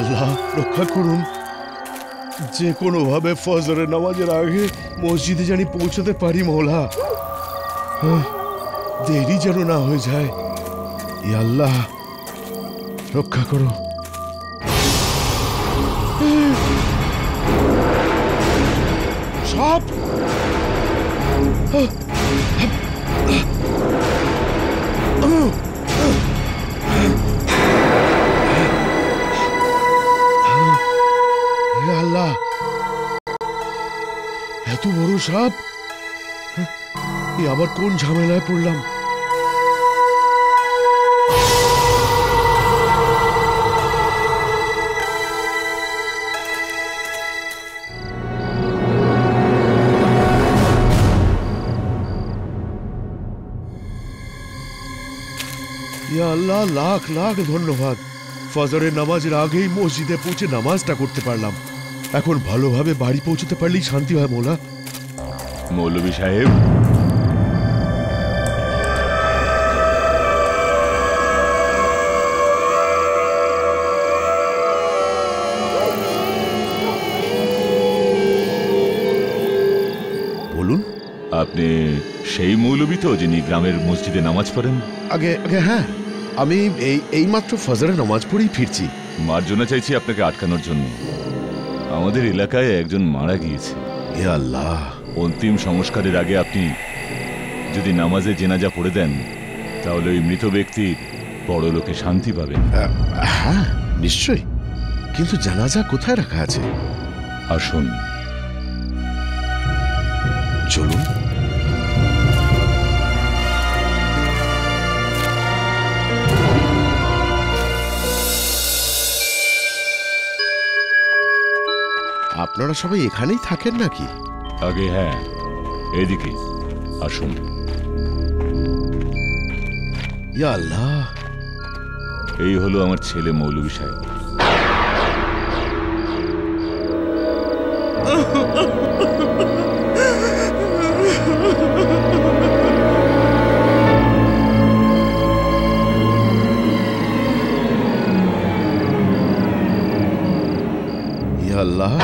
আল্লাহ রক্ষা করুন, যে কোনোভাবে ফজরের নামাজের আগে মসজিদে জানি পৌঁছতে পারি মৌলা, দেরি যেন না হয়ে যায়। ইয়া আল্লাহ রক্ষা করো। সাপ! আল্লাহ, এত বড় সাপ! আবার কোন ঝামেলায় পড়লাম? ইয়া আল্লাহ, লাখ লাখ ধন্যবাদ। ফজরের নামাজের আগেই মসজিদে পৌঁছে নামাজটা করতে পারলাম। এখন ভালোভাবে বাড়ি পৌঁছতে পারলেই শান্তি হয় মৌলা। মৌলভী সাহেব, বলুন। আপনি সেই মৌলভী তো যিনি গ্রামের মসজিদে নামাজ পড়েন? আগে আগে হ্যাঁ, আমি এইমাত্র ফজরের নামাজ পড়েই ফিরছি। মার্জনা চাইছি আপনাকে আটকানোর জন্য। আমাদের এলাকায় একজন মারা গিয়েছে। হে আল্লাহ! অন্তিম সংস্কারের আগে আপনি যদি নামাজে জেনাজা পড়ে দেন, তাহলে ওই মৃত ব্যক্তির পরলোকে শান্তি পাবেন। হ্যাঁ নিশ্চয়ই, কিন্তু জানাজা কোথায় রাখা আছে? আসুন, চলুন। আপনারা সবাই এখানেই থাকেন নাকি? আগে হ্যাঁ, এদিকে আসুন। ইয়া আল্লাহ! এই হলো আমার ছেলে মৌলভী সাহেব। ইয়া আল্লাহ!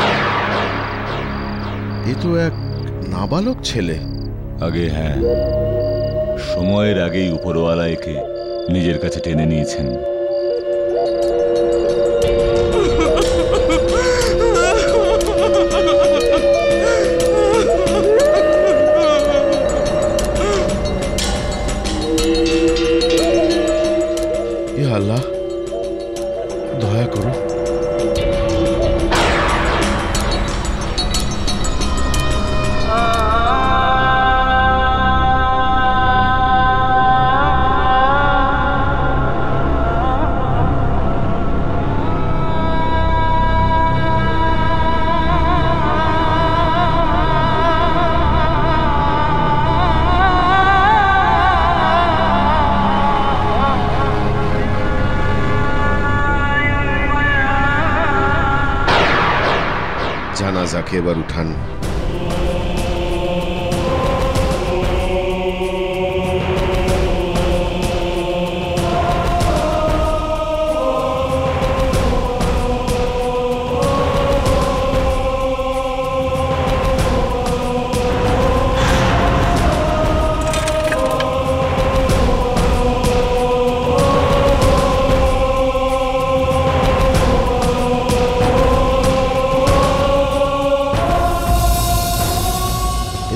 এ তো এক নাবালক ছেলে। আগে হ্যাঁ, সময়ের আগেই উপরওয়ালা একে নিজের কাছে টেনে নিয়েছেন। ইয়া আল্লাহ, দয়া করো। জানাজাকে এবার উঠান।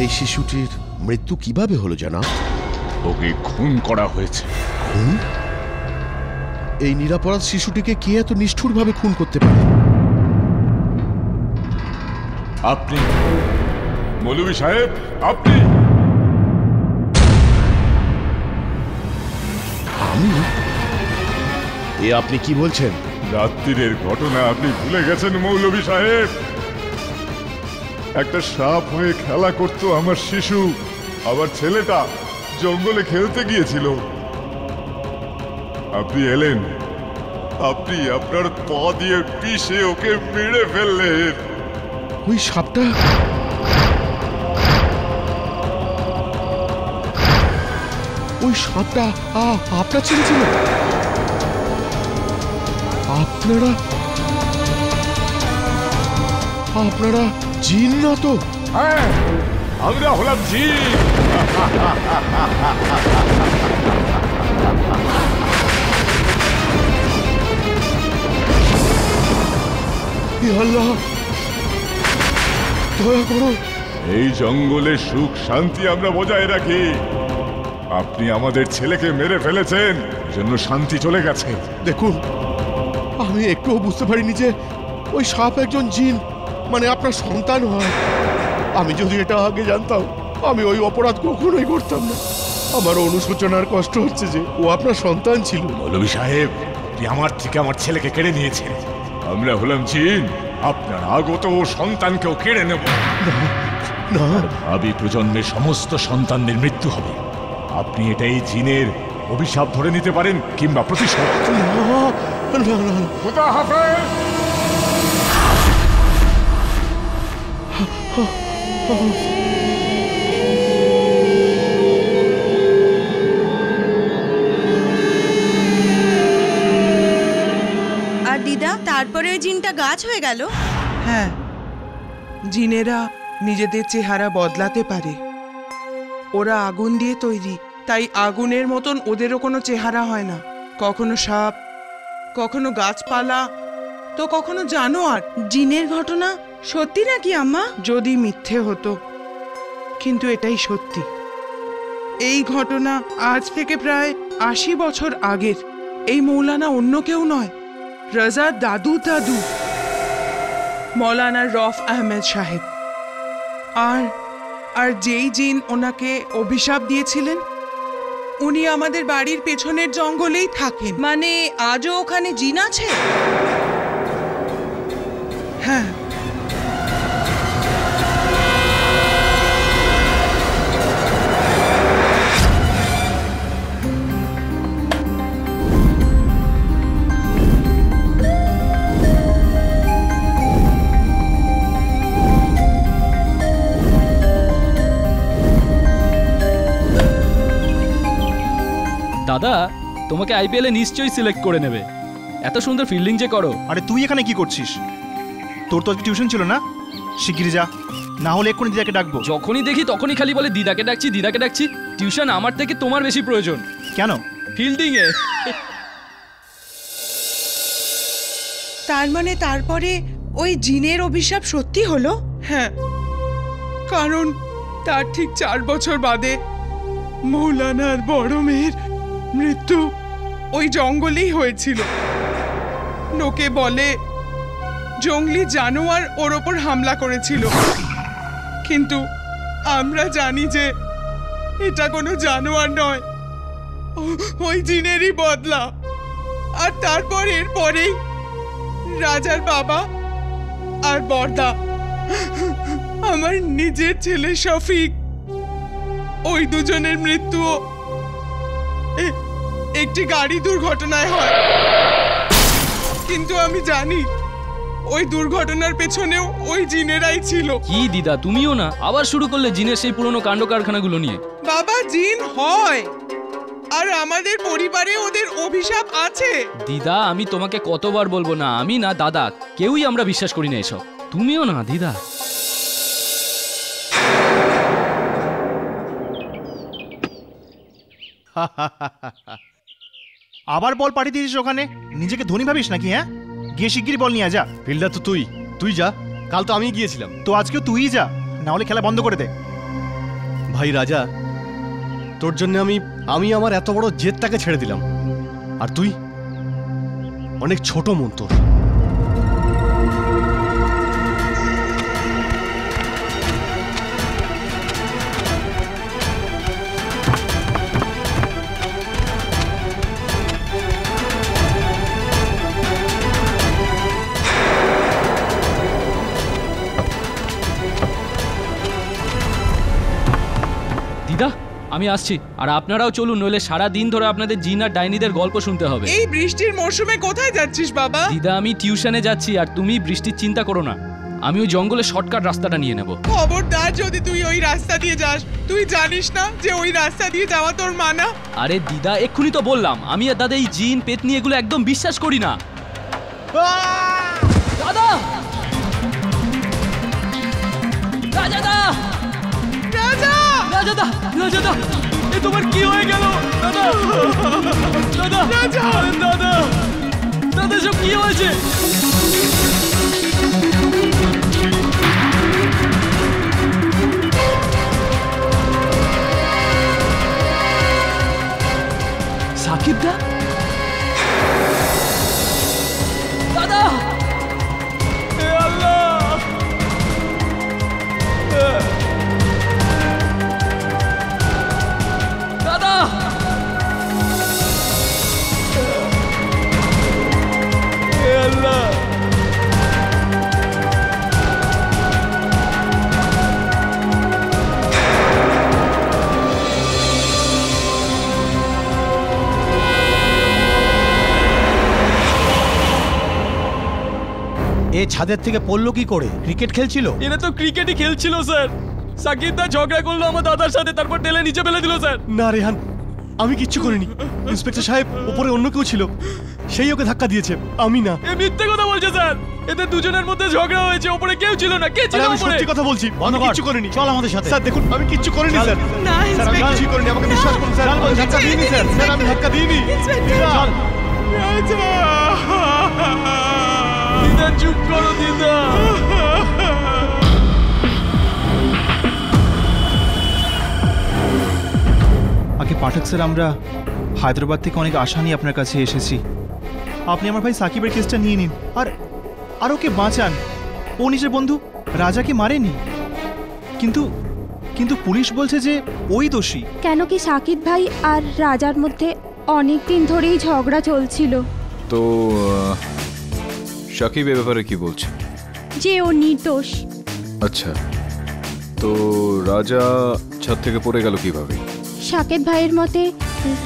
এই শিশুটির মৃত্যু কিভাবে হলো জানাব? ওকে খুন করা হয়েছে। খুন? এই নিরাপরাধ শিশুটিকে কে এত নিষ্ঠুরভাবে খুন করতে পারে? আপনি মৌলভী সাহেব, আপনি? আমি? এ আপনি কি বলছেন? রাত্রির ঘটনা আপনি ভুলে গেছেন মৌলভী সাহেব? একটা সাপ হয়ে খেলা করতো আমার শিশু। আবার ছেলেটা জঙ্গলে খেলতে গিয়েছিল। আপনি এলেন, আপনি আপনার পা দিয়ে পিষে ওকে মেরে ফেললেন। ওই সাপটা আপনার ছেলে ছিল? আপনারা আপনারা জিন না তো? হ্যাঁ, আমরা হলাম জিন। হে আল্লাহ, দয়া করো। এই জঙ্গলে সুখ শান্তি আমরা বজায় রাখি। আপনি আমাদের ছেলেকে মেরে ফেলেছেন, জন্য শান্তি চলে গেছে। দেখুন, আমি একটুও বুঝতে পারিনি যে ওই সাপ একজন জিন, মানে আপনার সন্তান হয়। আমি যদি এটা আগে জানতাম, আমি ওই অপরাধ কখনোই করতাম না। আমার অনুশোচনার কষ্ট হচ্ছে যে ও আপনার সন্তান ছিল। মৌলভী সাহেব, আপনি আমার থেকে আমার ছেলেকে কেড়ে নিয়েছেন। আমরা হলাম জিন, আপনার আগত ও সন্তানকেও কেড়ে নেব। না, ভাবি প্রজন্মের সমস্ত সন্তানদের মৃত্যু হবে। আপনি এটাই জিনের অভিশাপ ধরে নিতে পারেন, কিংবা প্রতিশোধ। খোদা হাফেজ। আর দিদা, তারপরে ওই জিনটা গাছ হয়ে গেল? হ্যাঁ, জিনেরা নিজেদের চেহারা বদলাতে পারে। ওরা আগুন দিয়ে তৈরি, তাই আগুনের মতন ওদেরও কোনো চেহারা হয় না। কখনো সাপ, কখনো গাছপালা, তো কখনো জানোয়ার। জিনের ঘটনা সত্যি নাকি আম্মা? যদি মিথ্যে হতো, কিন্তু এটাই সত্যি। এই ঘটনা আজ থেকে প্রায় ৮০ বছর আগের। এই মৌলানা অন্য কেউ নয়, রাজার দাদু মৌলানা রফ আহমেদ সাহেব। আর যেই জিন ওনাকে অভিশাপ দিয়েছিলেন, উনি আমাদের বাড়ির পেছনের জঙ্গলেই থাকেন। মানে আজও ওখানে জিন আছে? হ্যাঁ, দাদা, তোমাকে আইপিএল এ নিশ্চয়ই সিলেক্ট করে নেবে। এত সুন্দর ফিল্ডিং যে করো। আরে তুই এখানে কি করছিস? তোর তো আজকে টিউশন ছিল না? শিগগিরই যা, না হলে এক্ষুনি দিদাকে ডাকবো। যখনই দেখি তখনই খালি বলে দিদাকে ডাকছি। টিউশন আমার থেকে তোমার বেশি প্রয়োজন। কেন? ফিল্ডিং এ। তার মানে তারপরে ওই জিনের অভিশাপ সত্যি হলো? হ্যাঁ, কারণ তার ঠিক ৪ বছর বাদে মৌলানার বড় মেয়ের মৃত্যু ওই জঙ্গলেই হয়েছিল। লোকে বলে জঙ্গলি জানোয়ার ওর ওপর হামলা করেছিল, কিন্তু আমরা জানি যে এটা কোনো জানোয়ার নয়, ওই জিনেরই বদলা। আর তারপর এরপরেই রাজার বাবা আর বর্দা, আমার নিজের ছেলে শফিক, ওই দুজনের মৃত্যুও একটি গাড়ি দুর্ঘটনায় হয়। কিন্তু আমি জানি ওই দুর্ঘটনার পেছনেও ওই জিনেরাই ছিল। কি দিদা, তুমিও না আবার শুরু করলে জিনের সেই পুরনো কাণ্ড কারখানাগুলো নিয়ে? বাবা, জিন হয়, আর আমাদের পরিবারে ওদের অভিশাপ আছে। দিদা, আমি তোমাকে কতবার বলবো না, আমি না দাদা কেউই আমরা বিশ্বাস করি না এসব। তুমিও না দিদা। আবার বল পাঠিয়ে দিয়েছিস ওখানে? নিজেকে ধনী ভাবিস নাকি? হ্যাঁ, গিয়ে শিগগিরই বল নিয়ে যা। ফিল্ডার তো তুই যা। কাল তো আমি গিয়েছিলাম। তো আজকেও তুই যা, না হলে খেলা বন্ধ করে দে। ভাই রাজা, তোর জন্য আমি আমার এত বড় জেদটাকে ছেড়ে দিলাম, আর তুই অনেক ছোট মন তোর। দিদা, আমি আসছি, আর আপনারাও চলুন, নইলে সারা দিন ধরে আপনাদের জিন আর ডাইনিদের গল্প শুনতে হবে। এই বৃষ্টির মরশুমে কোথায় যাচ্ছিস বাবা? দিদা, আমি টিউশনে যাচ্ছি, আর তুমি বৃষ্টির চিন্তা করো না। আমি ওই জঙ্গলে শর্টকাট রাস্তাটা নিয়ে নেব। খবরদার যদি তুই ওই রাস্তা দিয়ে যাস। তুই জানিস না যে ওই রাস্তা দিয়ে যাওয়া তোর মানা? আরে দিদা, এক্ষুনি তো বললাম, আমি আর দাদা এই জিন পেতনি এগুলো একদম বিশ্বাস করি না। দাদা! রাজাদা! রাজাদা! রাজাদা! এ তোমার কি হয়ে গেল? দাদা! দাদা! আরে দাদা! দাদা, সব কি হয়েছে? সাকিব দা? দাদা! হে আল্লাহ! দাদা! হে আল্লাহ! এ ছাদের থেকে পড়লো কি করে? ক্রিকেট খেলছিল? এরা তো ক্রিকেটই খেলছিল স্যার। সাকিব দা ঝগড়া করলো আমার দাদার সাথে, তারপর টেলে নিচে ফেলে দিল স্যার। না রেহান, আমি কিচ্ছু করিনি। ইন্সপেক্টর সাহেব, উপরে অন্য কেউ ছিল, সেই ওকে ধাক্কা দিয়েছে, আমি না। এ মিথ্যে কথা বলছে স্যার। এদের দুজনের মধ্যে ঝগড়া হয়েছে, উপরে কেউ ছিল না। কে ছিল আরে আমি উপরে? সত্যি কথা বলছি, আমি কিচ্ছু করিনি। চল আমাদের সাথে। স্যার দেখুন, আমি কিচ্ছু করিনি স্যার। না স্যার আমি ইন্সপেক্টর, কিছুই করিনি, আমাকে বিশ্বাস করুন স্যার। আমি ধাক্কা দিইনি স্যার। স্যার আমি ধাক্কা দিইনি। ইন্সপেক্টর! দিদা চুপ করো দিদা। আগে পাঠক স্যার, আমরা হায়দ্রাবাদ থেকে অনেক আশা নিয়ে আপনার কাছে এসেছি। আপনি আমার ভাই সাকিবের কেসটা নিয়ে নিন আর ওকে বাঁচান। ও নিজের বন্ধু রাজাকে মারেনি, কিন্তু কিন্তু পুলিশ বলছে যে ওই দোষী। কেন কি সাকিব ভাই আর রাজার মধ্যে অনেক দিন ধরেই ঝগড়া চলছিল তো সাকিব এ ব্যাপারে কি বলছে? যে ও নির্দোষ। আচ্ছা, তো রাজা ছাদ থেকে পড়ে গেল কিভাবে? সাকিব ভাইয়ের মতে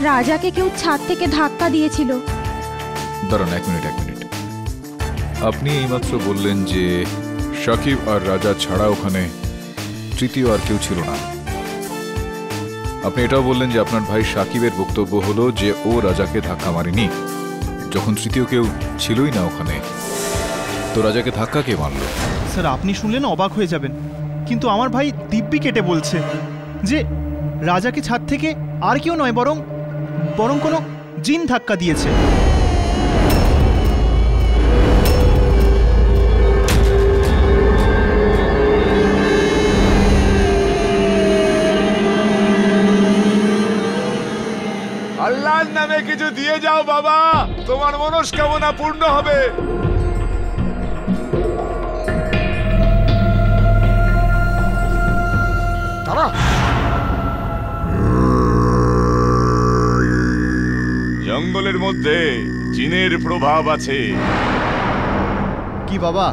রাজাকে কেউ ছাদ থেকে ধাক্কা দিয়েছিল। দাঁড়ান, এক মিনিট। আপনি এইমাত্র বললেন যে সাকিব আর রাজা ছাড়া ওখানে তৃতীয় আর কেউ ছিল না। আপনি এটাও বললেন যে আপনার ভাই সাকিবের বক্তব্য হলো যে ও রাজাকে ধাক্কা মারেনি, যখন তৃতীয় কেউ ছিলই না ওখানে। তো রাজাকে ধাক্কা কে মারল? স্যার আপনি শুনলেন অবাক হয়ে যাবেন, কিন্তু আমার ভাই দিব্যি কেটে বলছে যে রাজাকে ছাদ থেকে আর কেউ নয়, বরং কোনো জিন ধাক্কা দিয়েছে। আল্লাহর নামে কিছু দিয়ে যাও বাবা, তোমার মনস্কামনা পূর্ণ হবে। জঙ্গলের মধ্যে জিনের প্রভাব আছে। কি বাবা,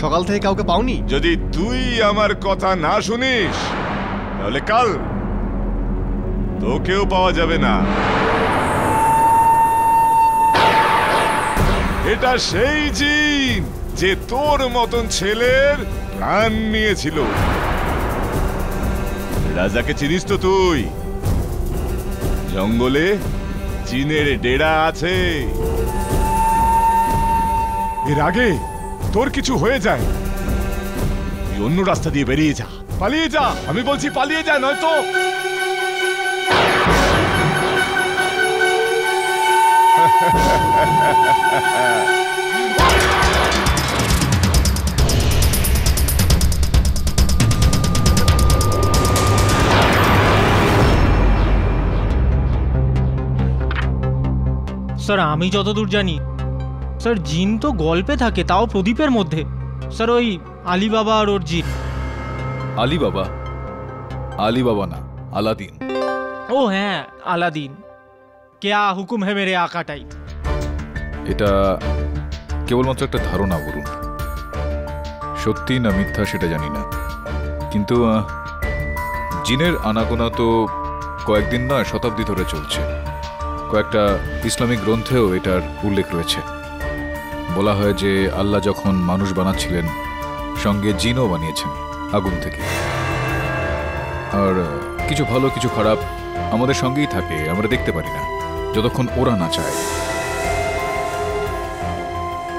সকাল থেকে কাউকে পাওনি? যদি তুই আমার কথা না শুনিস তাহলে কাল তোকেও পাওয়া যাবে না। এটা সেই জিন যে তোর মতন ছেলের প্রাণ নিয়েছিল। রাজাকে চিনিস তো তুই? জঙ্গলে জিনের ডেরা আছে। এর আগে তোর কিছু হয়ে যায়, তুই অন্য রাস্তা দিয়ে বেরিয়ে যা, পালিয়ে যা। আমি বলছি পালিয়ে যা, নয়তো স্যার আমি যতদূর জানি স্যার জিন তো গল্পে থাকে, তাও প্রদীপের মধ্যে। স্যার ওই আলিবাবা আর ওর জিন। আলিবাবা না, আলাদিন। ও হ্যাঁ, আলাদিন। কেয়া হুকুম হে মেরে আকা টাইপ। এটা কেবলমাত্র একটা ধারণা বলুন, সত্যি না মিথ্যা সেটা জানি না, কিন্তু জিনের আনাগোনা তো কয়েকদিন নয়, শতাব্দী ধরে চলছে। কয়েকটা ইসলামিক গ্রন্থেও এটার উল্লেখ রয়েছে। বলা হয় যে আল্লাহ যখন মানুষ বানাচ্ছিলেন সঙ্গে জিনও বানিয়েছেন আগুন থেকে। আর কিছু ভালো কিছু খারাপ আমাদের সঙ্গেই থাকে, আমরা দেখতে পারি না যতক্ষণ ওরা না চায়।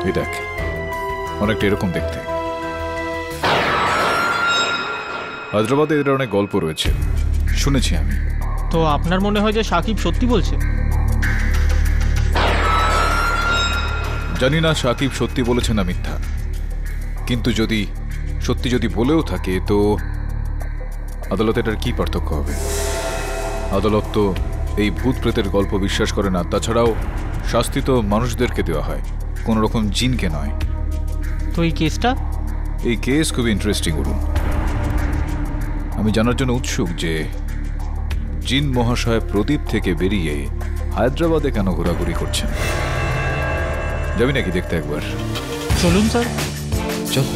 এই দেখ, অনেকটা এরকম দেখতে। হায়দ্রাবাদে এর অনেক গল্প রয়েছে, শুনেছি আমি। তো আপনার মনে হয় যে সাকিব সত্যি বলছে? জানি না সাকিব সত্যি বলেছে না মিথ্যা, কিন্তু যদি বলেও থাকে তো আদালতে এটার কি পার্থক্য হবে? আদালত তো এই ভূত প্রেতের গল্প বিশ্বাস করে না। তাছাড়াও শাস্তি তো মানুষদেরকে দেওয়া হয়, কোনো রকম জিনকে নয়। তো এই কেসটা? এই কেস খুবই ইন্টারেস্টিং অরুণ। আমি জানার জন্য উৎসুক যে জিন মহাশয় প্রদীপ থেকে বেরিয়ে হায়দ্রাবাদে কেন ঘোরাঘুরি করছেন। যাবি নাকি দেখতে একবার? চলুন স্যার। চল।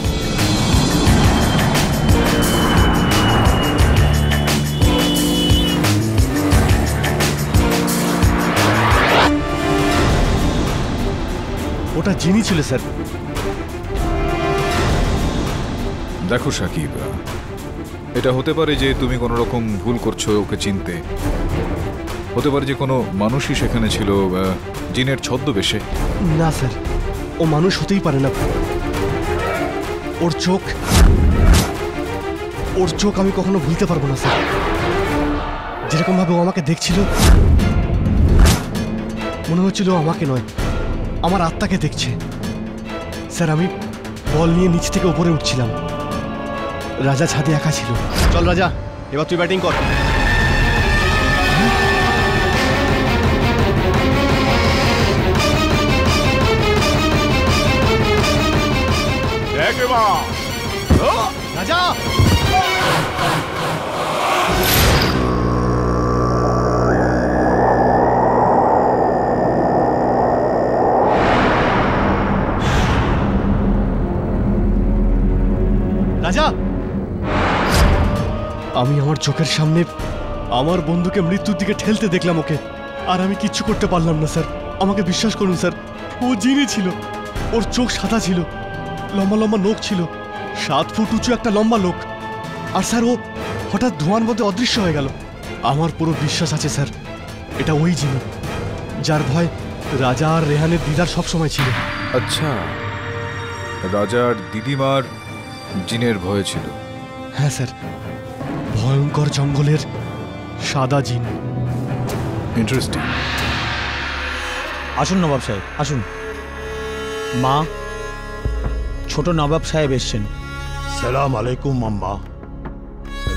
ওটা জিনই ছিল স্যার। দেখো সাকিব, এটা হতে পারে যে তুমি কোনো রকম ভুল করছো ওকে চিনতে। হতে পারে যে কোনো মানুষই সেখানে ছিল জিনের ছদ্মবেশে। না স্যার, ও মানুষ হতেই পারে না। ওর চোখ আমি কখনো ভুলতে পারবো না স্যার। যেরকম ভাবে ও আমাকে দেখছিল, মনে হচ্ছিল আমাকে নয়, আমার আত্মাকে দেখছে। স্যার, আমি বল নিয়ে নিচ থেকে উপরে উঠছিলাম, রাজা ছাদে একা ছিল। চল রাজা, এবার তুই ব্যাটিং কর। রাজা, রাজা, আমি আমার চোখের সামনে আমার বন্ধুকে মৃত্যুর দিকে ঠেলতে দেখলাম ওকে, আর আমি কিচ্ছু করতে পারলাম না স্যার। আমাকে বিশ্বাস করুন স্যার, ও জিনি ছিল। ওর চোখ সাদা ছিল, লম্বা লম্বা নখ ছিল, 7 ফুট উঁচু একটা লম্বা লোক। আর স্যার, ও হঠাৎ ধোঁয়ার মধ্যে অদৃশ্য হয়ে গেল। আমার পুরো বিশ্বাস আছে স্যার, এটা ওই জিনি যার ভয় রাজা আর রেহানের দিদার সবসময় ছিল। আচ্ছা, রাজার দিদিমার জিনের ভয় ছিল? হ্যাঁ স্যার, ভয়ঙ্কর জঙ্গলের সাদা জিন। ইন্টারেস্টিং। আসুন নবাব সাহেব, আসুন। মা, ছোট নবাব সাহেব এসছেন। সালাম আলাইকুম আম্মা।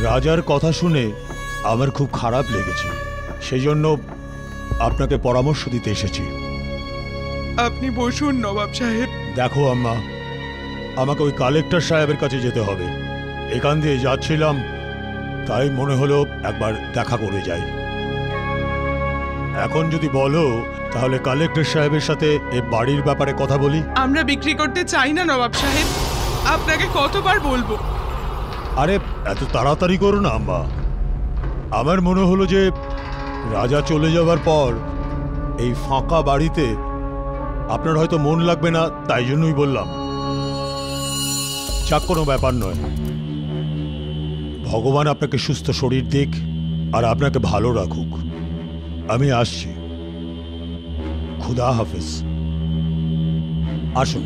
রাজার কথা শুনে আমার খুব খারাপ লেগেছে, সেই জন্য আপনাকে পরামর্শ দিতে এসেছি। আপনি বসুন নবাব সাহেব। দেখো আম্মা, আমাকে ওই কালেক্টর সাহেবের কাছে যেতে হবে। এখান দিয়ে যাচ্ছিলাম, তাই মনে হলো একবার দেখা করে যাই। এখন যদি বলো তাহলে কালেক্টর সাহেবের সাথে এই বাড়ির ব্যাপারে কথা বলি। আমরা বিক্রি করতে চাই না নবাব সাহেব, আপনাকে কতবার বলবো। আরে এত তাড়াতাড়ি করো না আম্মা। আমার মনে হলো যে রাজা চলে যাবার পর এই ফাঁকা বাড়িতে আপনার হয়তো মন লাগবে না, তাই জন্যই বললাম। যাক, কোনো ব্যাপার নয়। ভগবান আপনাকে সুস্থ শরীর দিক আর আপনাকে ভালো রাখুক। আমি আসছি। খুদা হাফেজ। আসুন।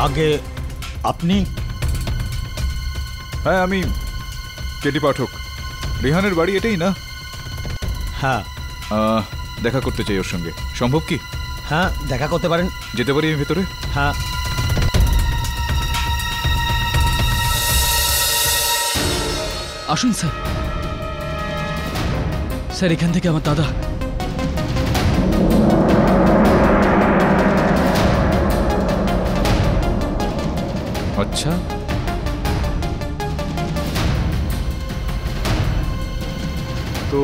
আগে আপনি? হ্যাঁ, আমি কেটি পাঠক। রেহানের বাড়ি এটাই না? হ্যাঁ। দেখা করতে চাই ওর সঙ্গে, সম্ভব কি? হ্যাঁ, দেখা করতে পারেন। যেতে পারি আমি ভেতরে? হ্যাঁ। আসুন স্যার। স্যার, এখান থেকে আমার দাদা। আচ্ছা, তো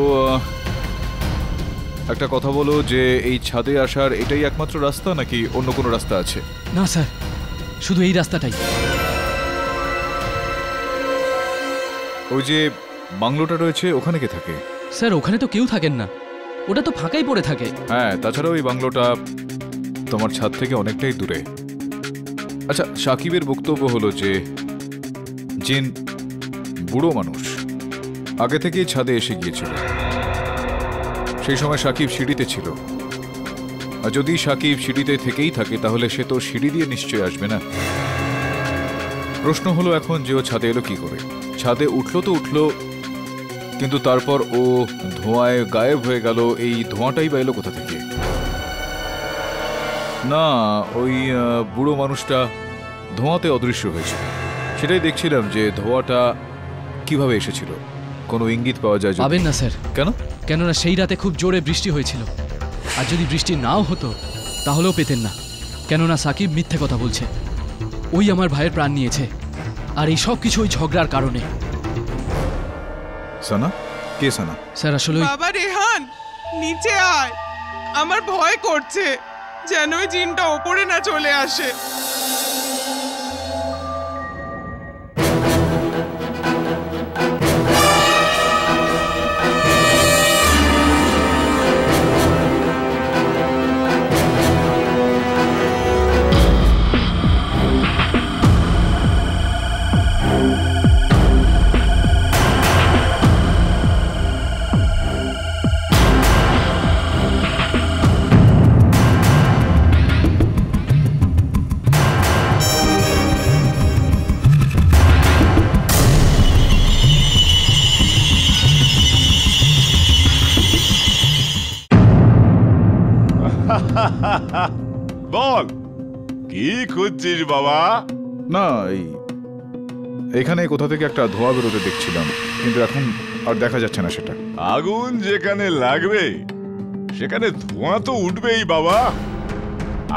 একটা কথা বলো যে এই ছাদে আসার এটাই একমাত্র রাস্তা নাকি অন্য কোনো রাস্তা আছে? না স্যার, শুধু এই রাস্তাটাই। ওই যে বাংলোটা রয়েছে, ওখানে কে থাকে? স্যার, ওখানে তো কেউ থাকেন না। ওটা তো ফাঁকাই পড়ে থাকে। হ্যাঁ, তাছাড়াও এই বাংলোটা তোমার ছাদ থেকে অনেকটাই দূরে। আচ্ছা, সাকিবের বক্তব্য হলো যে জিন বুড়ো মানুষ, আগে থেকেই ছাদে এসে গিয়েছিল। সেই সময় সাকিব সিঁড়িতে ছিল, আর যদি সাকিব সিঁড়িতে থেকেই থাকে তাহলে সে তো সিঁড়ি দিয়ে নিশ্চয়ই আসবে না। প্রশ্ন হলো এখন যে ও ছাদে এলো কি করে? ছাদে উঠলো তো উঠলো, কিন্তু তারপর ও ধোঁয়ায় গায়েব হয়ে গেল। এই ধোঁয়াটাই বা এলো কোথা থেকে? না, ওই বুড়ো মানুষটা ধোঁয়াতে অদৃশ্য হয়েছিল। সেটাই দেখছিলাম যে ধোঁয়াটা কিভাবে এসেছিল, কোনো ইঙ্গিত পাওয়া যায়? পাবেন না স্যার। কেন? কেননা সেই রাতে খুব জোরে বৃষ্টি হয়েছিল, আর যদি বৃষ্টি নাও হতো তাহলেও পেতেন না। কেননা সাকিব মিথ্যে কথা বলছে। ওই আমার ভাইয়ের প্রাণ নিয়েছে, আর এই সব কিছু ওই ঝগড়ার কারণে। সানা? কে সানা? স্যার আসলে বাবা রেহান, নিচে আয়, আমার ভয় করছে যেন ওই জিনটা ওপরে না চলে আসে। বল, কি খুঁজছিস বাবা? না, এখানে কোথা থেকে একটা ধোঁয়া বেরোতে দেখছিলাম, কিন্তু এখন আর দেখা যাচ্ছে না সেটা। আগুন যেখানে লাগবে সেখানে ধোঁয়া তো উঠবেই বাবা।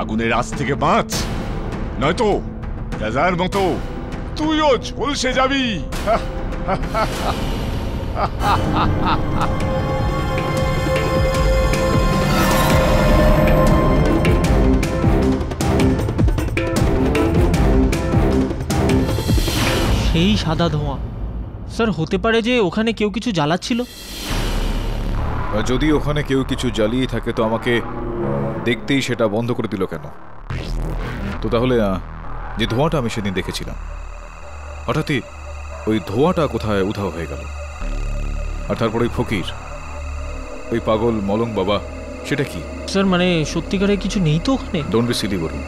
আগুনের আঁচ থেকে বাঁচ, নয়তো রাজার মতো তুইও ঝলসে যাবি। সেই সাদা ধোঁয়া, স্যার হতে পারে যে ওখানে কেউ কিছু জ্বালাচ্ছিল। যদি ওখানে কেউ কিছু জ্বালিয়ে থাকে তো আমাকে দেখতেই সেটা বন্ধ করে দিল কেন? তো তাহলে যে ধোঁয়াটা আমি সেদিন দেখেছিলাম, হঠাৎই ওই ধোঁয়াটা কোথায় উধাও হয়ে গেল? আর তারপর ওই ফকির, ওই পাগল মলং বাবা, সেটা কি? স্যার মানে সত্যিকারে কিছু নেই তো ওখানে? ডোন্ট বি সিলি বলুন।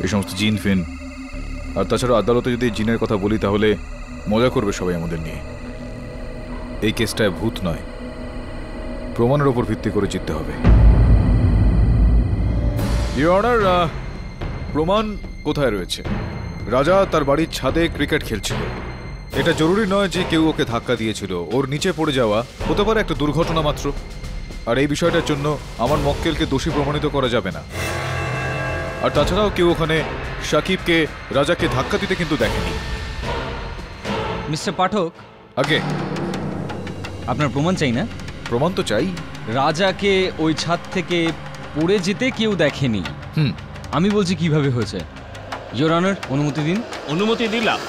এই সমস্ত জিন ফিন, আর তাছাড়া আদালতে যদি জিনের কথা বলি তাহলে মজা করবে সবাই আমাদের নিয়ে। এই কেসটায় ভূত নয়, প্রমাণের উপর ভিত্তি করে জিততে হবে। ইওর অনার, প্রমাণ কোথায় রয়েছে? রাজা তার বাড়ির ছাদে ক্রিকেট খেলছিল। এটা জরুরি নয় যে কেউ ওকে ধাক্কা দিয়েছিল। ওর নিচে পড়ে যাওয়া হতে পারে একটা দুর্ঘটনা মাত্র। আর এই বিষয়টার জন্য আমার মক্কেলকে দোষী প্রমাণিত করা যাবে না। আর তাছাড়াও কেউ ওখানে সাকিবকে, রাজাকে ধাক্কা দিতে কিন্তু দেখেনি। মিস্টার পাঠক, আগে আপনার প্রমাণ চাই না? প্রমাণ তো চাই। রাজাকে ওই ছাদ থেকে পড়ে যেতে কেউ দেখেনি। আমি বলছি কিভাবে হয়েছে। ইওর অনার, অনুমতি দিন। অনুমতি দিলাম।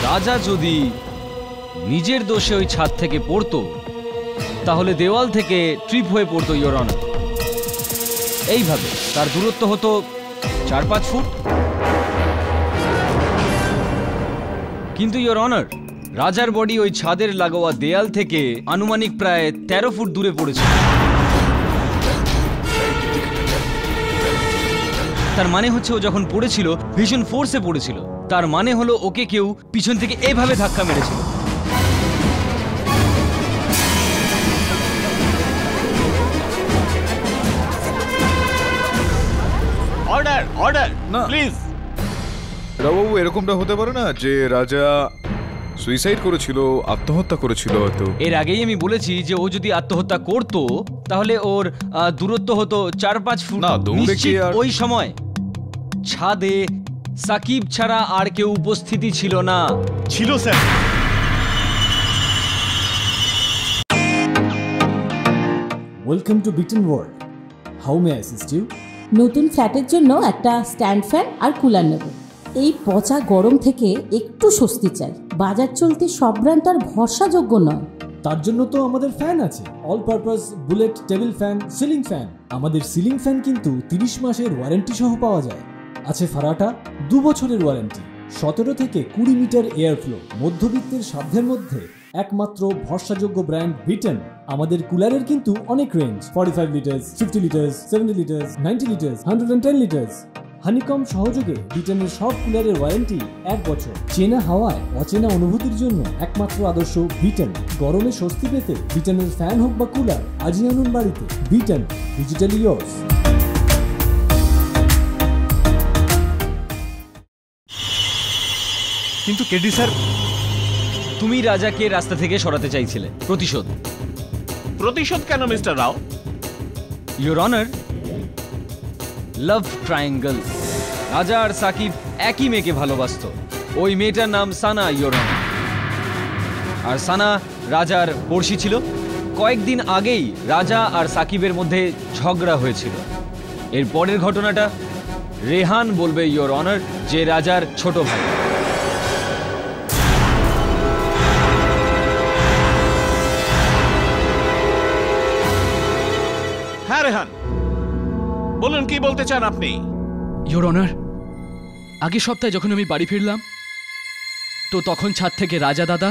রাজা যদি নিজের দোষে ওই ছাদ থেকে পড়তো তাহলে দেওয়াল থেকে ট্রিপ হয়ে পড়তো ইওর অনার। এইভাবে তার দূরত্ব হতো 4-5 ফুট। কিন্তু ইওর অনার, রাজার বডি ওই ছাদের লাগোয়া দেয়াল থেকে আনুমানিক প্রায় 13 ফুট দূরে পড়েছিল। তার মানে হচ্ছে ও যখন পড়েছিল ভীষণ ফোর্সে পড়েছিল। তার মানে হলো ওকে কেউ পিছন থেকে এভাবে ধাক্কা মেরেছিল। অর্ডার, অর্ডার, না প্লিজ। রাবাবু, এরকমটা হতে পারে না যে রাজা সুইসাইড করেছিল, আত্মহত্যা করেছিল হয়তো? এর আগেই আমি বলেছি যে ও যদি আত্মহত্যা করত তাহলে ওর দূরত্ব হতো 4-5 ফুট। না, দৌড়ে কি আর? ওই সময় ছাদে সাকিব ছাড়া আর কেউ উপস্থিতি ছিল না। ছিল sir. Welcome to Beaton world. How may I assist you? নতুন ফ্ল্যাটের জন্য একটা স্ট্যান্ড ফ্যান আর কুলার নেব। এই পচা গরম থেকে একটু স্বস্তি চাই। বাজার চলতে সব ব্র্যান্ড আর ভরসাযোগ্য নয়। তার জন্য তো আমাদের ফ্যান আছে, all purpose bullet table fan, ceiling fan. আমাদের সিলিং ফ্যান কিন্তু 30 মাসের ওয়ারেন্টি সহ পাওয়া যায়। আছে ফারাটা 2 বছরের ওয়ারেন্টি, 17 থেকে 20 মিটার এয়ার ফ্লো, মধ্যবিত্তের সাধ্যের মধ্যে একমাত্র ভরসাযোগ্য ব্র্যান্ড বিটেন। আমাদের কুলারের কিন্তু অনেক range, 45 litres, 50 litres, 70 litres, 90 litres, 110 litres. Honeycomb সহযোগে বিটেনের সব কুলারের ওয়ারেন্টি 1 বছর। চেনা হাওয়ায় অচেনা অনুভূতির জন্য একমাত্র আদর্শ বিটেন। গরমে স্বস্তি পেতে বিটেনের ফ্যান হোক বা কুলার, আজই আনুন বাড়িতে। Beaten, digitally yours. কিন্তু কেডি স্যার, তুমি রাজাকে রাস্তা থেকে সরাতে চাইছিলে। প্রতিশোধ। প্রতিশোধ কেন mister Rao? Your honour, love triangle. রাজা আর সাকিব একই মেয়েকে ভালোবাসতো। ওই মেয়েটার নাম সানা, ইওর অনার। আর সানা রাজার পড়শি ছিল। কয়েকদিন আগেই রাজা আর সাকিবের মধ্যে ঝগড়া হয়েছিল। এর পরের ঘটনাটা রেহান বলবে ইওর অনার, যে রাজার ছোট ভাই। হ্যাঁ রেহান, বলুন কি বলতে চান আপনি? ইওর অনার, আগের সপ্তাহে যখন আমি বাড়ি ফিরলাম তো তখন ছাদ থেকে রাজা দাদা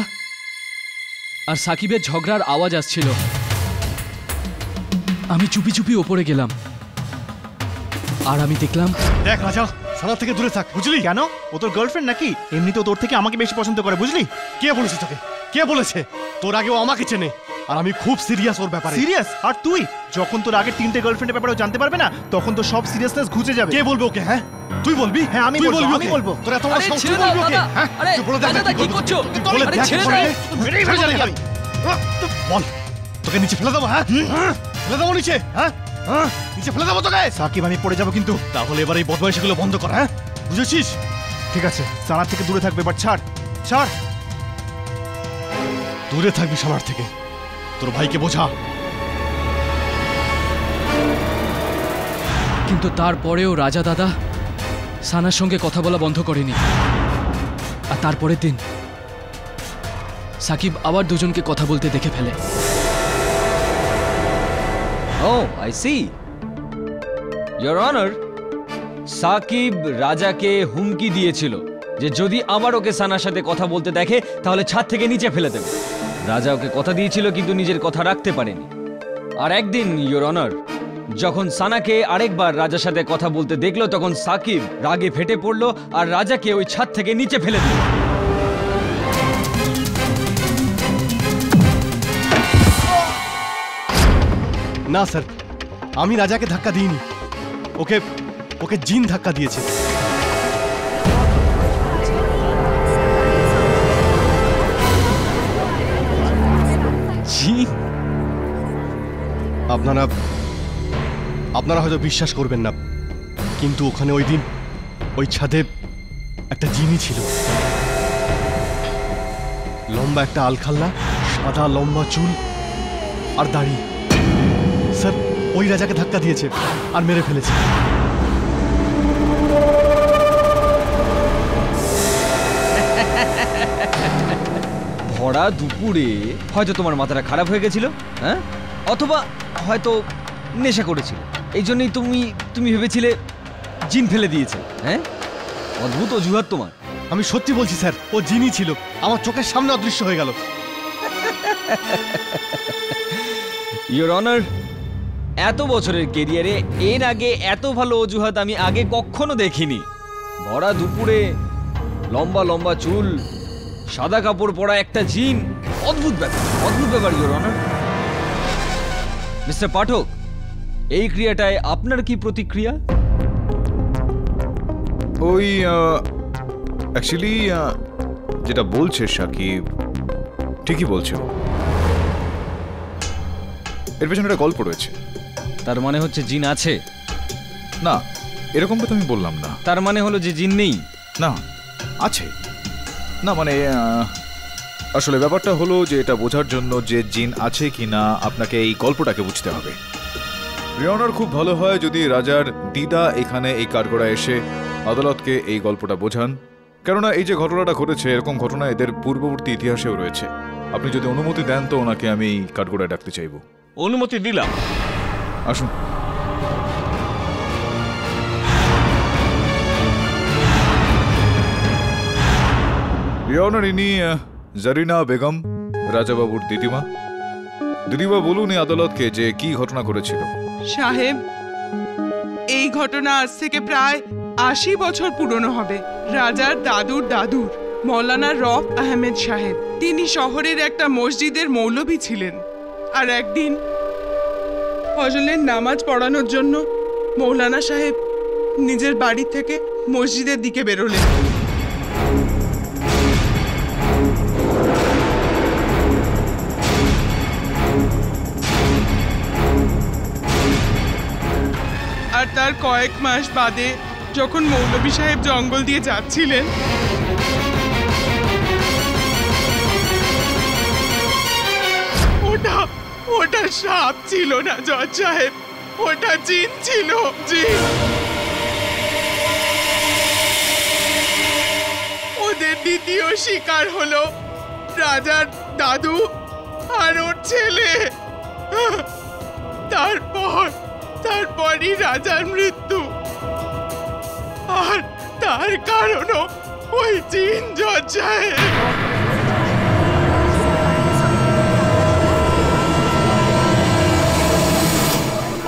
আর সাকিবের ঝগড়ার আওয়াজ আসছিল। আমি চুপি চুপি ওপরে গেলাম আর আমি দেখলাম। দেখ রাজা, সানা থেকে দূরে থাক, বুঝলি? কেন? ও তোর গার্লফ্রেন্ড নাকি? এমনিতেও তোর থেকে আমাকে বেশি পছন্দ করে, বুঝলি? কে বলেছে তোকে? কে বলেছে? তোর আগে ও আমাকে চেনে, আর আমি খুব সিরিয়াস ওর ব্যাপারে। সিরিয়াস? আর তুই যখন তোর আগের 3টে গার্লফ্রেন্ডের ব্যাপারে ও জানতে পারবে না, তখন তো সব সিরিয়াসনেস ঘুচে যাবে। কে বলবে ওকে? হ্যাঁ তুই বলবি? হ্যাঁ আমি বলবো, আমি বলবো। তোর এত বড় সাহস, তুই বলবি ওকে? হ্যাঁ তুই বলে দেখ কি করছো। তুই বলে দেখ কি করবি। মেরেই ফেলে জানি আমি। বল, তোকে নিচে ফেলে দেবো। হ্যাঁ ফেলে দেবো নিচে। হ্যাঁ নিচে ফেলে দেবো তোকে। সাকিব, আমি পড়ে যাবো কিন্তু। তাহলে এবার এই বদমাইশিগুলো বন্ধ কর। হ্যাঁ বুঝেছিস? ঠিক আছে, সানার থেকে দূরে থাকবে, বাট ছাড় ছাড়। দূরে থাকবি সানার থেকে। তোর ভাইকে বোঝা। কিন্তু তারপরেও রাজা দাদা সানার সঙ্গে কথা বলা বন্ধ করেনি। আর তারপরের দিন সাকিব আবার দুজনকে কথা বলতে দেখে ফেলে। Oh I see. Your honour, Shakib রাজাকে হুমকি দিয়েছিল যে যদি আবার ওকে সানার সাথে কথা বলতে দেখে তাহলে ছাদ থেকে নিচে ফেলে দেবে। রাজা ওকে কথা দিয়েছিল কিন্তু নিজের কথা রাখতে পারেনি। আর একদিন ইওর অনার, যখন সানাকে আরেকবার রাজার সাথে কথা বলতে দেখলো তখন সাকিব রাগে ফেটে পড়লো আর রাজাকে ওই ছাদ থেকে নিচে ফেলে দিল। না স্যার, আমি রাজাকে ধাক্কা দিইনি। ওকে ওকে জিন ধাক্কা দিয়েছে। জিন? আপনারা হয়তো বিশ্বাস করবেন না, কিন্তু ওখানে ওই দিন ওই ছাদে একটা জিনই ছিল। লম্বা একটা আলখাল্লা, সাদা লম্বা চুল আর দাড়ি। স্যার, ওই রাজাকে ধাক্কা দিয়েছে আর মেরে ফেলেছে। ভরা দুপুরে হয়তো তোমার মাথাটা খারাপ হয়ে গেছিল, হ্যাঁ? অথবা হয়তো নেশা করেছিল, এই জন্যই তুমি ভেবেছিলে জিন ফেলে দিয়েছে। হ্যাঁ, অদ্ভুত অজুহাত তোমার। আমি সত্যি বলছি স্যার, ও জিনই ছিল, আমার চোখের সামনে অদৃশ্য হয়ে গেল। ইওর অনার, এত বছরের কেরিয়ারে এর আগে এত ভালো অজুহাত আমি আগে কখনো দেখিনি। ভরা দুপুরে লম্বা লম্বা চুল, সাদা কাপড় পরা একটা জিন, অদ্ভুত ব্যাপার, অদ্ভুত ব্যাপার ইওর অনার। মিস্টার পাঠক, এই ক্রিয়াটায় আপনার কি প্রতিক্রিয়া? ওই অ্যাকচুয়ালি যেটা বলছে সাকিব ঠিকই বলছে। এর পেছনে একটা গল্প রয়েছে। তার মানে হচ্ছে জিন আছে? না, এরকমটা তো আমি বললাম না। তার মানে হলো যে জিন নেই? না, আছে। না মানে আসলে ব্যাপারটা হলো যে এটা বোঝার জন্য যে জিন আছে কি না আপনাকে এই গল্পটাকে বুঝতে হবে। রিওনার খুব ভালো হয় যদি রাজার দিদা এখানে এই কাঠগড়ায় এসে আদালতকে এই গল্পটা বোঝান, কেননা এই যে ঘটনাটা ঘটেছে এরকম ঘটনা এদের পূর্ববর্তী ইতিহাসেও রয়েছে। আপনি যদি অনুমতি দেন তো ওনাকে আমি কাঠগোড়ায় ডাকতে চাইব। অনুমতি দিলাম। আসুন। ইয়নার ইনি জারিনা বেগম, রাজাবাবুর দিদিমা। দিদিমা বলুন এই আদালতকে যে কি ঘটনা ঘটেছিল। সাহেব, এই ঘটনা আজ থেকে প্রায় ৮০ বছর পুরনো হবে। রাজার দাদুর দাদুর মৌলানা রফ আহমেদ সাহেব, তিনি শহরের একটা মসজিদের মৌলভী ছিলেন। আর একদিন ফজরের নামাজ পড়ানোর জন্য মৌলানা সাহেব নিজের বাড়ি থেকে মসজিদের দিকে বেরোলেন। আর তার কয়েক মাস বাদে যখন মৌলভী সাহেব জঙ্গল দিয়ে যাচ্ছিলেন, ওটা সাপ ছিল না জজ সাহেব, ওটা জিন ছিল, জিন। ওদের দ্বিতীয় শিকার হলো রাজার দাদু আর ওর ছেলে। তারপরই রাজার মৃত্যু। আর তার কারণও ওই জিন জজ সাহেব।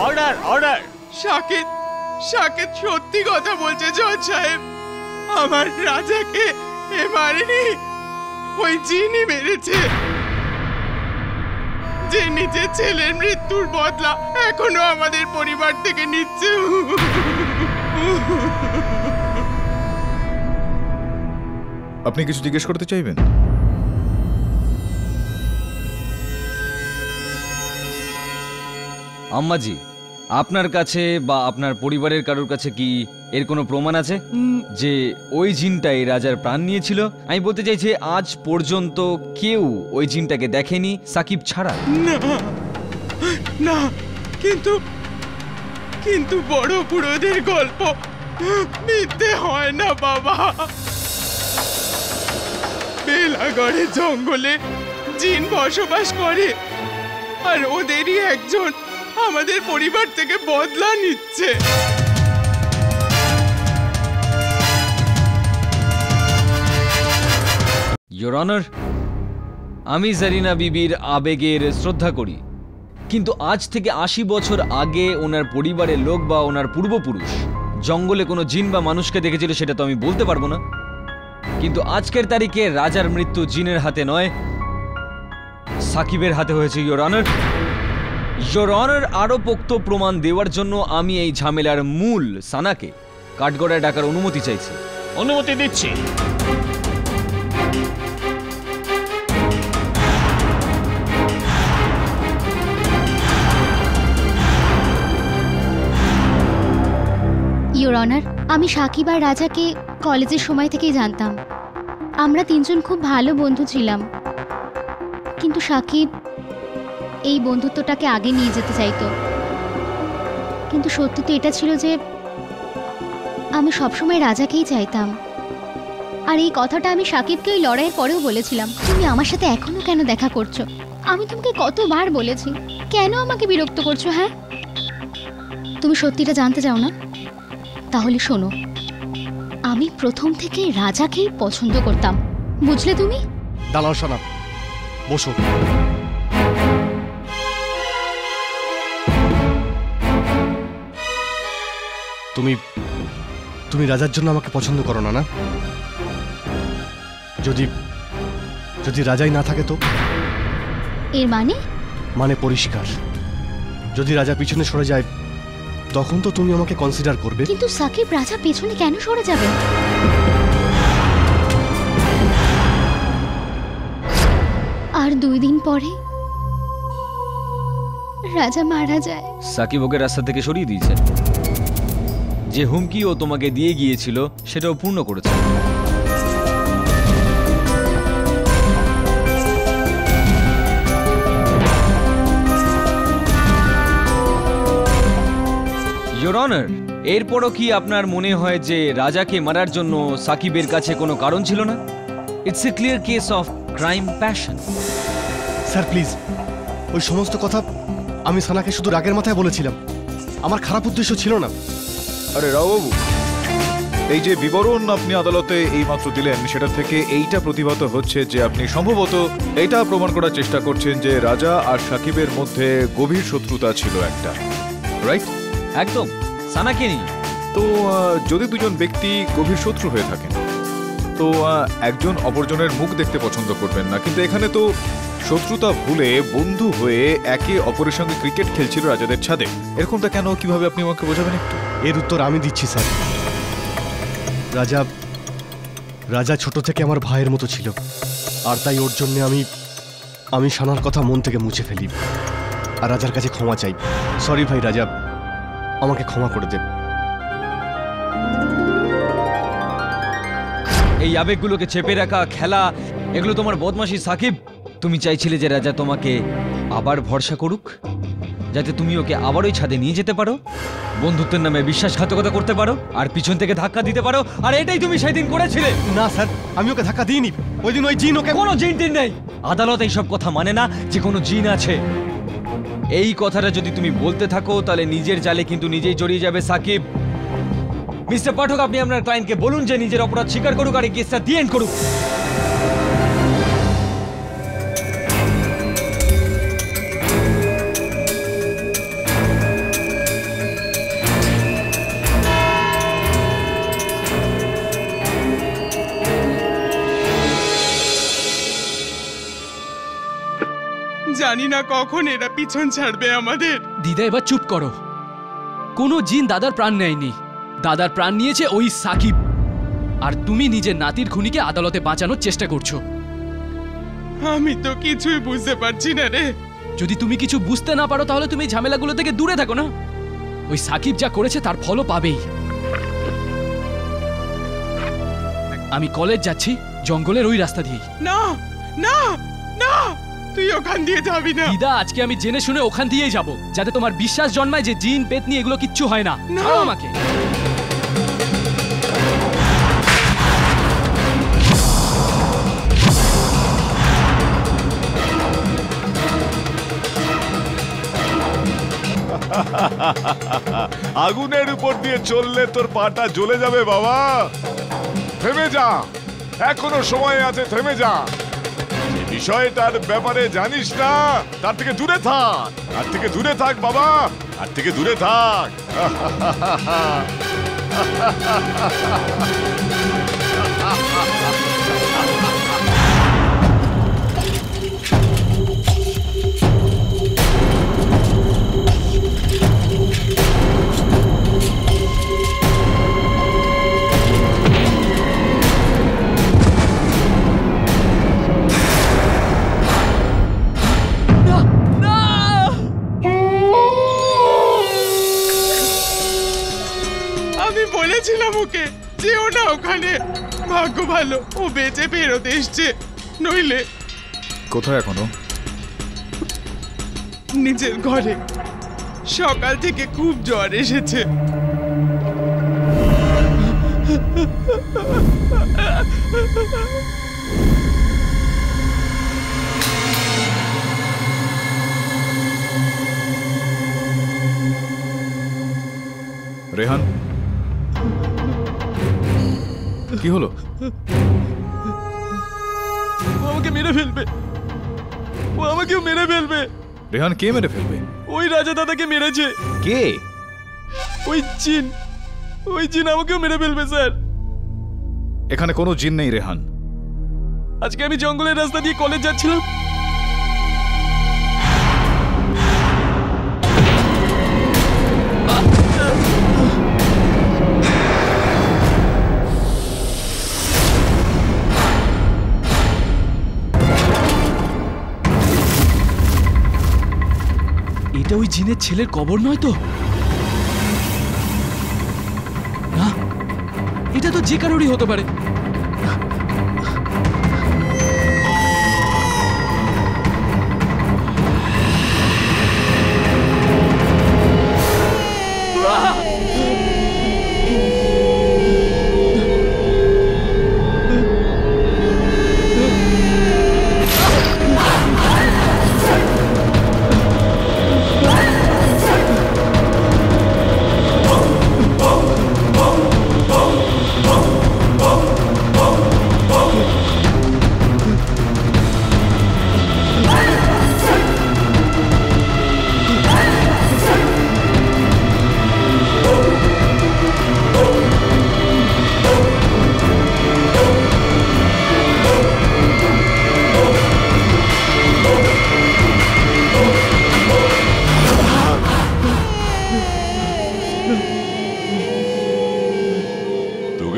Order, order. সাকেত সত্যি কথা বলছে জজ সাহেব। আমার রাজাকে এ মারেনি, ওই জিনই মেরেছে, যে নিজের ছেলের মৃত্যুর বদলা এখনো আমাদের পরিবার থেকে নিচ্ছে। আপনি কিছু জিজ্ঞেস করতে চাইবেন? আম্মাজি, আপনার কাছে বা আপনার পরিবারের কারোর কাছে কি এর কোনো প্রমাণ আছে যে ওই জিনটাই রাজার প্রাণ নিয়েছিল? আমি বলতে চাইছি আজ পর্যন্ত কেউ ওই জিনটাকে দেখেনি সাকিব ছাড়া। না, কিন্তু বড় বুড়োদের গল্প মিথ্যে হয় না বাবা। বেলাগড়ে জঙ্গলে জিন বসবাস করে, আর ওদেরই একজন আমাদের পরিবার থেকে বদলা নিচ্ছে। ইয়োর অনার, আমি জারিনা বিবির আবেগের শ্রদ্ধা করি, কিন্তু আজ থেকে ৮০ বছর আগে ওনার পরিবারের লোক বা ওনার পূর্বপুরুষ জঙ্গলে কোনো জিন বা মানুষকে দেখেছিল সেটা তো আমি বলতে পারবো না। কিন্তু আজকের তারিখে রাজার মৃত্যু জিনের হাতে নয়, সাকিবের হাতে হয়েছে ইয়োর অনার। ইয়োর অনার, আরো পোক্ত প্রমাণ দেওয়ার জন্য আমি এই ঝামেলার মূল সানাকে কাঠগড়ায় ডাকার অনুমতি চাইছি। অনুমতি দিচ্ছি। ইয়োর অনার, আমি সাকিব আর রাজাকে কলেজের সময় থেকেই জানতাম। আমরা তিনজন খুব ভালো বন্ধু ছিলাম, কিন্তু সাকিব এই বন্ধুত্বটাকে আগে নিয়ে যেতে চাইতো। কিন্তু সত্যি তো এটা ছিল যে আমি সবসময় রাজাকেই চাইতাম। আর এই কথাটা আমি সাকিবকে ওই লড়াইয়ের পরেও বলেছিলাম। তুমি আমার সাথে এখনো কেন দেখা করছো? আমি তোমাকে কতবার বলেছি, কেন আমাকে বিরক্ত করছো? হ্যাঁ, তুমি সত্যিটা জানতে চাও না? তাহলে শোনো, আমি প্রথম থেকে রাজাকেই পছন্দ করতাম, বুঝলে তুমি? দাঁড়াও সোনা, বসো। তুমি রাজার জন্য আমাকে পছন্দ করো না? না, যদি রাজাই না থাকে তো? এর মানে পরিষ্কার, যদি রাজা পিছনে সরে যায় তখন তো তুমি আমাকে কনসিডার করবে। কিন্তু সাকিব, রাজা পেছনে কেন সরে যাবে? আর 2 দিন পরে রাজা মারা যায়। সাকিব ওকে রাস্তা থেকে সরিয়ে দিয়েছে, যে হুমকি ও তোমাকে দিয়ে গিয়েছিল সেটাও পূর্ণ করেছে। ইওর অনার, এরপরও কি আপনার মনে হয় যে রাজাকে মারার জন্য সাকিবের কাছে কোনো কারণ ছিল না? It's a clear case of crime passion. Sir please, ওই সমস্ত কথা আমি সানাকে শুধু রাগের মাথায় বলেছিলাম, আমার খারাপ উদ্দেশ্য ছিল না। আরে রাওবাবু, এই যে বিবরণ আপনি আদালতে এইমাত্র দিলেন, সেটা থেকে এইটা প্রতিভাত হচ্ছে যে আপনি সম্ভবত এইটা প্রমাণ করার চেষ্টা করছেন যে রাজা আর সাকিবের মধ্যে গভীর শত্রুতা ছিল একটা, রাইট? একদম, সানাকে নিয়ে। তো যদি দুজন ব্যক্তি গভীর শত্রু হয়ে থাকেন, তো একজন অপরজনের মুখ দেখতে পছন্দ করবেন না, কিন্তু এখানে তো শত্রুতা ভুলে বন্ধু হয়ে একে অপরের সঙ্গে ক্রিকেট খেলছিল রাজাদের ছাদে। এরকমটা কেন, কিভাবে আপনি আমাকে বোঝাবেন একটু? এর উত্তর আমি দিচ্ছি স্যার। রাজা ছোট থেকে আমার ভাইয়ের মতো ছিল, আর তাই ওর জন্য আমি সানার কথা মন থেকে মুছে ফেলি আর রাজার কাছে ক্ষমা চাই। সরি ভাই রাজা, আমাকে ক্ষমা করে দে। এই আবেগগুলোকে চেপে রাখা, খেলা, এগুলো তোমার বদমাশি সাকিব। তুমি চাইছিলে যে রাজা তোমাকে আবার ভরসা করুক, যাতে তুমি ওকে আবার ওই ছাদে নিয়ে যেতে পারো, বন্ধুত্বের নামে বিশ্বাসঘাতকতা করতে পারো আর পিছন থেকে ধাক্কা দিতে পারো, আর এটাই তুমি সেদিন করেছিলে। না স্যার, আমি ওকে ধাক্কা দিইনি। ওই দিন ওই জিন ওকে... কোনো জিন টিন নেই। আদালত এইসব কথা মানে না যে কোনো জিন আছে। এই কথাটা যদি তুমি বলতে থাকো তাহলে নিজের জালে কিন্তু নিজেই জড়িয়ে যাবে সাকিব। মিস্টার পাঠক, আপনি আপনার ক্লায়েন্টকে বলুন যে নিজের অপরাধ স্বীকার করুক আর এই কেসটা দি এন্ড করুক। জানি না কখন এরা পিছন ছাড়বে আমাদের। দিদা এবার চুপ করো। কোনো জিন দাদার প্রাণ নেয়নি, দাদার প্রাণ নিয়েছে ওই সাকিব। আর তুমি নিজের নাতির খুনিকে আদালতে বাঁচানোর চেষ্টা করছো। আমি তো কিছুই বুঝতে পারছি না রে। যদি তুমি কিছু বুঝতে না পারো তাহলে তুমি ঝামেলাগুলো থেকে দূরে থাকো না। ওই সাকিব যা করেছে তার ফলও পাবেই। আমি কলেজ যাচ্ছি জঙ্গলের ওই রাস্তা দিয়েই। না না না, তুই ওখান দিয়ে যাবি না। দিদা, আজকে আমি জেনে শুনে ওখান দিয়েই যাব, যাতে তোমার বিশ্বাস জন্মায় যে জিন পেতনি এগুলো কিচ্ছু হয় না। ছাড়ো আমাকে। আগুনের উপর দিয়ে চললে তোর পাটা জ্বলে যাবে বাবা। থেমে যা, এখনো সময় আছে, থেমে যা। যে বিষয়টার ব্যাপারে জানিস না তার থেকে দূরে থাক, তার থেকে দূরে থাক বাবা, তার থেকে দূরে থাক। বলেছিলাম ওকে যেও না ওখানে। ভাগ্য ভালো ও বেঁচে ফেরত এসছে, নইলে... কোথায় এখনো? নিজের ঘরে। সকাল থেকে খুব জ্বর এসেছে। রেহান, কি হলো? ও আমাকে মেরে ফেলবে, ও আমাকেও মেরে ফেলবে। রেহান, কে মেরে ফেলবে? ওই রাজা দাদাকে মেরেছে। কে? ওই জিন আমাকেও মেরে ফেলবে স্যার। এখানে কোনো জিন নেই রেহান। আজকে আমি জঙ্গলের রাস্তা দিয়ে কলেজ যাচ্ছিলাম, এটা ওই জিনের ছেলের কবর নয় তো? না, এটা তো যে কারোরই হতে পারে।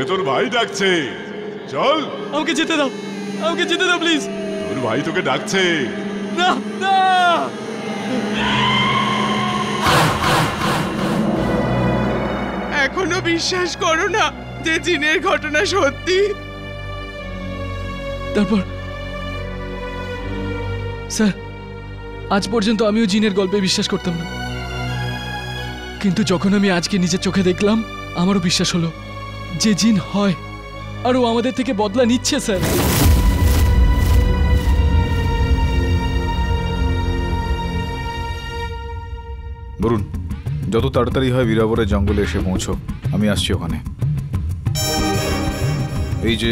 তোকে তোর ভাই ডাকছে, চল। আমাকে যেতে দাও, আমাকে যেতে দাও প্লিজ। তোর ভাই তোকে ডাকছে। না না, এখনো বিশ্বাস করো না যে জিনের ঘটনা সত্যি? তারপর স্যার, আজ পর্যন্ত আমিও জিনের গল্পে বিশ্বাস করতাম না, কিন্তু যখন আমি আজকে নিজের চোখে দেখলাম আমারও বিশ্বাস হলো যে জিন হয় আর ও আমাদের থেকে বদলা নিচ্ছে স্যার। বরুণ, যত তাড়াতাড়ি হয় বীরাবরের জঙ্গলে এসে পৌঁছো, আমি আসছি ওখানে। এই যে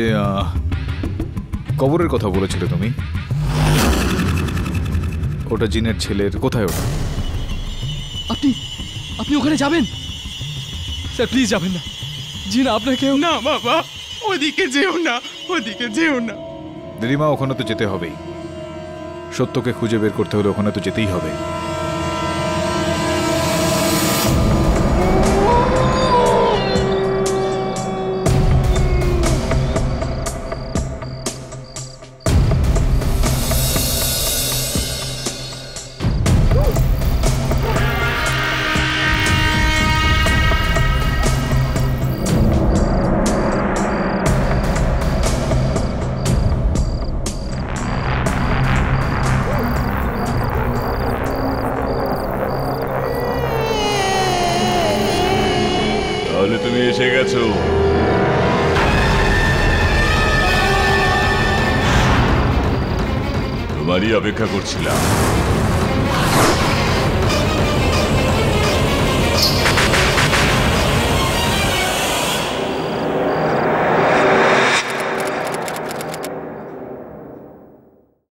কবরের কথা বলেছিলে তুমি, ওটা জিনের ছেলের, কোথায় ওটা? আপনি আপনি ওখানে যাবেন স্যার? প্লিজ যাবেন না, জিন আপনাকে। না বাবা, ওদিকে যেও না, ওদিকে যেও না। দিদিমা, ওখানে তো যেতে হবেই। সত্যকে খুঁজে বের করতে হলে ওখানে তো যেতেই হবে। তাহলে তুমি এসে গেছো। তোমারই অপেক্ষা করছিলাম।